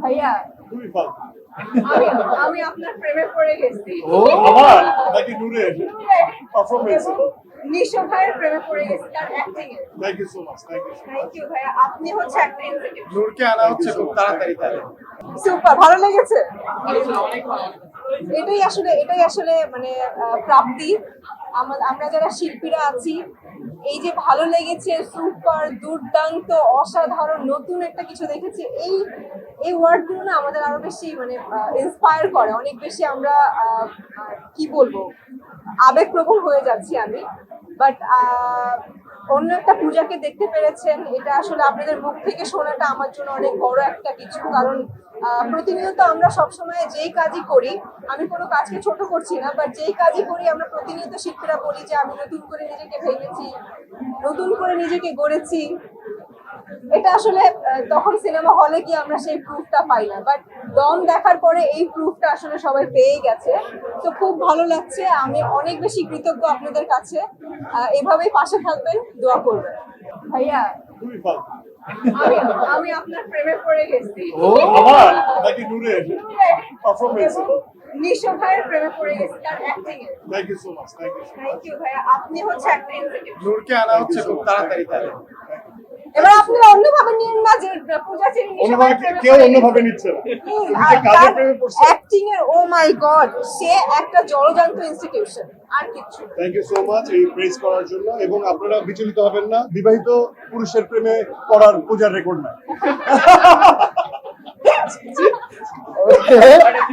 ভাইয়া খুবই ভালো। আমি আমি আপনার প্রেমে পড়ে গেছি ও আমার নাকি নূরের পারফরমেন্স। এবং নিশো ভাইয়ের প্রেমে পড়ে গেছি তার অ্যাক্টিং এ। Thank you so much, thank you. Thank you ভাইয়া, আপনি হচ্ছে একটা ইনস্টিটিউট। নূরকে আনা হচ্ছে খুব তাড়াতাড়ি তাহলে। সুপার ভালো লেগেছে। এটাই আসলে মানে প্রাপ্তি। আমরা যারা শিল্পীরা আছি, এই যে ভালো লেগেছে, সুপার, দুর্দান্ত, অসাধারণ, নতুন একটা কিছু দেখেছি, এই ওয়ার্ডগুলো না আমাদের আরো বেশি মানে ইন্সপায়ার করে, অনেক বেশি আমরা কি বলবো, আবেগপ্রবণ হয়ে যাচ্ছি আমি। বাট অন্য একটা পূজাকে দেখতে পেরেছেন, এটা আসলে আপনাদের মুখ থেকে শোনাটা আমার জন্য অনেক বড় একটা কিছু। কারণ প্রতিনিয়ত আমরা সবসময় যেই কাজই করি, আমি কোনো কাজকে ছোট করছি না, বাট যেই কাজই করি আমরা প্রতিনিয়ত শিল্পীরা বলি যে আমি নতুন করে নিজেকে ভেঙেছি, নতুন করে নিজেকে গড়েছি। এটা আসলে তখন সিনেমা হলে গিয়ে আমরা সেই প্রুফটা পাই না, বাট দম দেখার পরে এই প্রুফটা আসলে সবাই পেয়ে গেছে। তো খুব ভালো লাগছে, আমি অনেক বেশি কৃতজ্ঞ আপনাদের কাছে। এভাবেই পাশে থাকবেন, দোয়া করবেন। ভাইয়া খুবই ভালো। আমি আপনার প্রেমে পড়ে গেছি ও আমার নাকি নূরের পারফরমেন্স। এবং নিশো ভাইয়ের প্রেমে পড়ে গেছি তার অ্যাক্টিং এ। Thank you so much, thank you. Thank you ভাইয়া, আপনি হচ্ছে একটা ইনস্টিটিউট। নূরকে আনা হচ্ছে খুব তাড়াতাড়ি তাহলে। এবার আপনারা অন্যভাবে নিয়েন না যে পূজা চেরি নিশো অন্যভাবে ভাইয়ের প্রেমে কেউ পড়ে অন্যভাবে গেছে। নিচ্ছে না। Please, তুমি যে কাজের প্রেমে পড়ছো। অ্যাক্টিং এর ও মাই গড, সে একটা জলজান্ত ইনস্টিটিউশন, আর কিছু। থ্যাংক ইউ সো মাচ এই প্রেস করার জন্য। এবং আপনারা বিচলিত হবেন না, বিবাহিত পুরুষের প্রেমে পড়ার পূজার রেকর্ড নাই।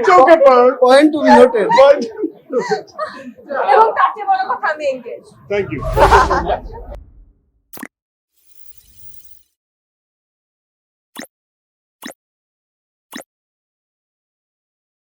চোখে পয়েন্ট টু বি নোটেড। এবং তার চেয়ে বড় কথা, আমি এঙ্গেজ। Thank you.